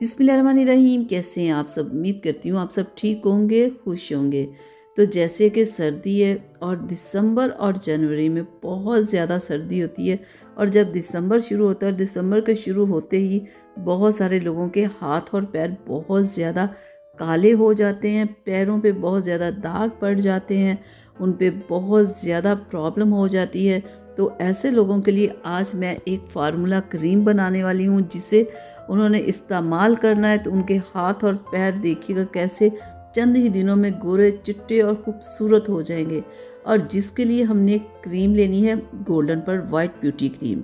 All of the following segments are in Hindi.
बिस्मिल्लाहिर्रहमानिर्रहीम। कैसे हैं आप सब? उम्मीद करती हूँ आप सब ठीक होंगे, खुश होंगे। तो जैसे कि सर्दी है और दिसंबर और जनवरी में बहुत ज़्यादा सर्दी होती है, और जब दिसंबर शुरू होता है, दिसंबर के शुरू होते ही बहुत सारे लोगों के हाथ और पैर बहुत ज़्यादा काले हो जाते हैं, पैरों पे बहुत ज़्यादा दाग पड़ जाते हैं, उन पे बहुत ज़्यादा प्रॉब्लम हो जाती है। तो ऐसे लोगों के लिए आज मैं एक फार्मूला क्रीम बनाने वाली हूँ, जिसे उन्होंने इस्तेमाल करना है तो उनके हाथ और पैर देखिएगा कैसे चंद ही दिनों में गोरे चिट्टे और खूबसूरत हो जाएंगे। और जिसके लिए हमने क्रीम लेनी है गोल्डन पर वाइट ब्यूटी क्रीम।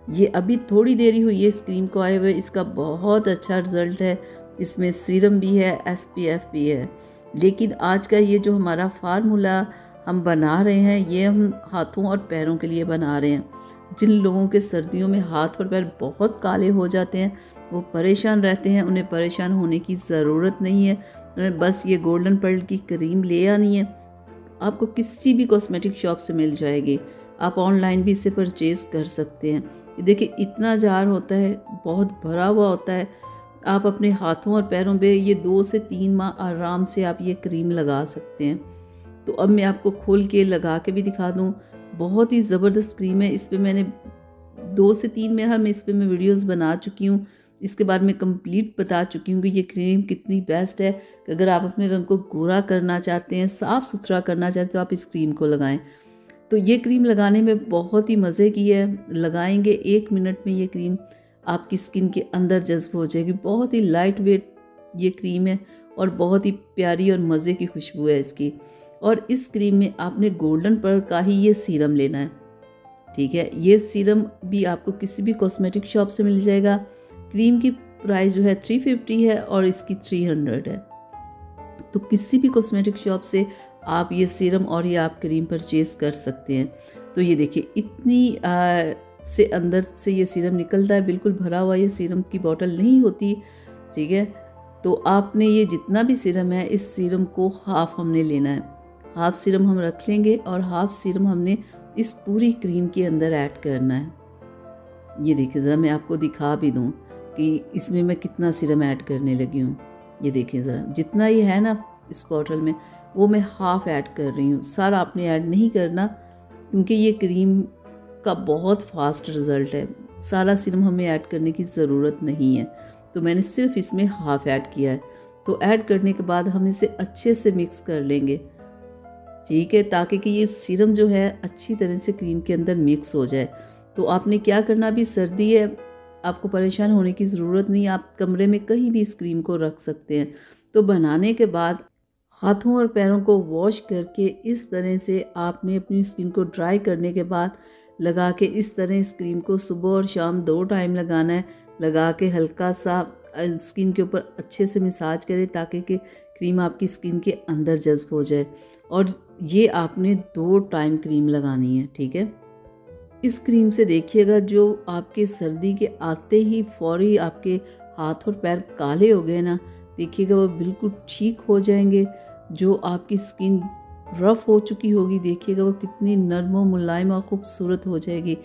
ये अभी थोड़ी देरी हुई है इस क्रीम को आए हुए, इसका बहुत अच्छा रिजल्ट है। इसमें सीरम भी है, SPF भी है। लेकिन आज का ये जो हमारा फार्मूला हम बना रहे हैं, ये हम हाथों और पैरों के लिए बना रहे हैं। जिन लोगों के सर्दियों में हाथ और पैर बहुत काले हो जाते हैं, वो परेशान रहते हैं, उन्हें परेशान होने की ज़रूरत नहीं है। उन्हें बस ये गोल्डन पर्ल की क्रीम ले आनी है। आपको किसी भी कॉस्मेटिक शॉप से मिल जाएगी, आप ऑनलाइन भी इसे परचेज़ कर सकते हैं। देखिए इतना जार होता है, बहुत भरा हुआ होता है। आप अपने हाथों और पैरों पे ये 2 से 3 माह आराम से आप ये क्रीम लगा सकते हैं। तो अब मैं आपको खोल के लगा के भी दिखा दूँ। बहुत ही ज़बरदस्त क्रीम है। इस पर मैंने 2 से 3 मैं इस पर मैं वीडियोज़ बना चुकी हूँ। इसके बाद मैं कंप्लीट बता चुकी हूँ कि ये क्रीम कितनी बेस्ट है कि अगर आप अपने रंग को गोरा करना चाहते हैं, साफ़ सुथरा करना चाहते हैं, तो आप इस क्रीम को लगाएं। तो ये क्रीम लगाने में बहुत ही मज़े की है। लगाएंगे 1 मिनट में ये क्रीम आपकी स्किन के अंदर जज्ब हो जाएगी। बहुत ही लाइट वेट ये क्रीम है और बहुत ही प्यारी और मज़े की खुशबू है इसकी। और इस क्रीम में आपने गोल्डन पर्ल का ही ये सीरम लेना है, ठीक है। ये सीरम भी आपको किसी भी कॉस्मेटिक शॉप से मिल जाएगा। क्रीम की प्राइस जो है 350 है और इसकी 300 है। तो किसी भी कॉस्मेटिक शॉप से आप ये सीरम और ये आप क्रीम परचेज़ कर सकते हैं। तो ये देखिए इतनी से अंदर से ये सीरम निकलता है, बिल्कुल भरा हुआ ये सीरम की बोतल नहीं होती, ठीक है। तो आपने ये जितना भी सीरम है, इस सीरम को हाफ हमने लेना है। हाफ सीरम हम रख लेंगे और हाफ सीरम हमने इस पूरी क्रीम के अंदर ऐड करना है। ये देखिए ज़रा मैं आपको दिखा भी दूँ कि इसमें मैं कितना सीरम ऐड करने लगी हूँ। ये देखिए ज़रा, जितना ये है ना इस बॉटल में, वो मैं हाफ़ ऐड कर रही हूँ। सारा आपने ऐड नहीं करना, क्योंकि ये क्रीम का बहुत फास्ट रिज़ल्ट है। सारा सीरम हमें ऐड करने की ज़रूरत नहीं है, तो मैंने सिर्फ इसमें हाफ़ ऐड किया है। तो ऐड करने के बाद हम इसे अच्छे से मिक्स कर लेंगे, ठीक है, ताकि कि ये सीरम जो है अच्छी तरह से क्रीम के अंदर मिक्स हो जाए। तो आपने क्या करना, अभी सर्दी है, आपको परेशान होने की ज़रूरत नहीं, आप कमरे में कहीं भी इस क्रीम को रख सकते हैं। तो बनाने के बाद हाथों और पैरों को वॉश करके इस तरह से आपने अपनी स्किन को ड्राई करने के बाद लगा के इस तरह इस क्रीम को सुबह और शाम 2 टाइम लगाना है। लगा के हल्का सा स्किन के ऊपर अच्छे से मसाज करें, ताकि कि क्रीम आपकी स्किन के अंदर जज्ब हो जाए। और ये आपने 2 टाइम क्रीम लगानी है, ठीक है। इस क्रीम से देखिएगा जो आपके सर्दी के आते ही फौरी आपके हाथ और पैर काले हो गए ना, देखिएगा वो बिल्कुल ठीक हो जाएंगे। जो आपकी स्किन रफ़ हो चुकी होगी, देखिएगा वो कितनी नरम और मुलायम और खूबसूरत हो जाएगी।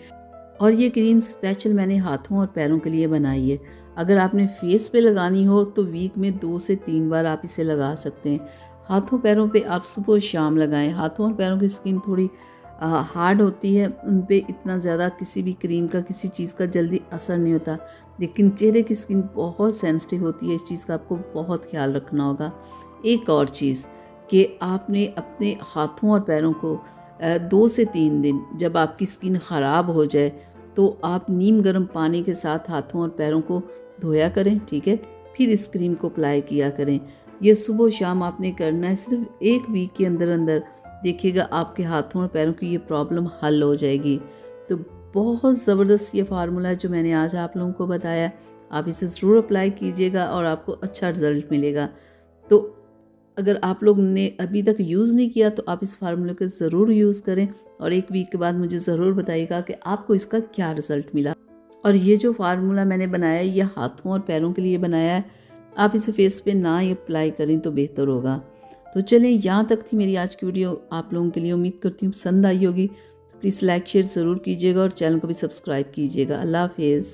और ये क्रीम स्पेशल मैंने हाथों और पैरों के लिए बनाई है। अगर आपने फेस पे लगानी हो तो वीक में 2 से 3 बार आप इसे लगा सकते हैं। हाथों पैरों पे आप सुबह और शाम लगाएं। हाथों और पैरों की स्किन थोड़ी हार्ड होती है, उन पे इतना ज़्यादा किसी भी क्रीम का, किसी चीज़ का जल्दी असर नहीं होता। लेकिन चेहरे की स्किन बहुत सेंसिटिव होती है, इस चीज़ का आपको बहुत ख्याल रखना होगा। एक और चीज़ कि आपने अपने हाथों और पैरों को 2 से 3 दिन, जब आपकी स्किन ख़राब हो जाए, तो आप नीम गर्म पानी के साथ हाथों और पैरों को धोया करें, ठीक है। फिर इस क्रीम को अप्लाई किया करें। ये सुबह शाम आपने करना है, सिर्फ 1 वीक के अंदर अंदर देखिएगा आपके हाथों और पैरों की ये प्रॉब्लम हल हो जाएगी। तो बहुत ज़बरदस्त ये फार्मूला है जो मैंने आज आप लोगों को बताया। आप इसे ज़रूर अप्लाई कीजिएगा और आपको अच्छा रिज़ल्ट मिलेगा। तो अगर आप लोग ने अभी तक यूज़ नहीं किया तो आप इस फार्मूले को ज़रूर यूज़ करें और 1 वीक के बाद मुझे ज़रूर बताइएगा कि आपको इसका क्या रिज़ल्ट मिला। और ये जो फार्मूला मैंने बनाया है, ये हाथों और पैरों के लिए बनाया है। आप इसे फेस पे ना ही अप्लाई करें तो बेहतर होगा। तो चलें, यहाँ तक थी मेरी आज की वीडियो। आप लोगों के लिए उम्मीद करती हूँ पसंद आई होगी। तो प्लीज़ लाइक शेयर ज़रूर कीजिएगा और चैनल को भी सब्सक्राइब कीजिएगा। अल्लाह हाफिज़।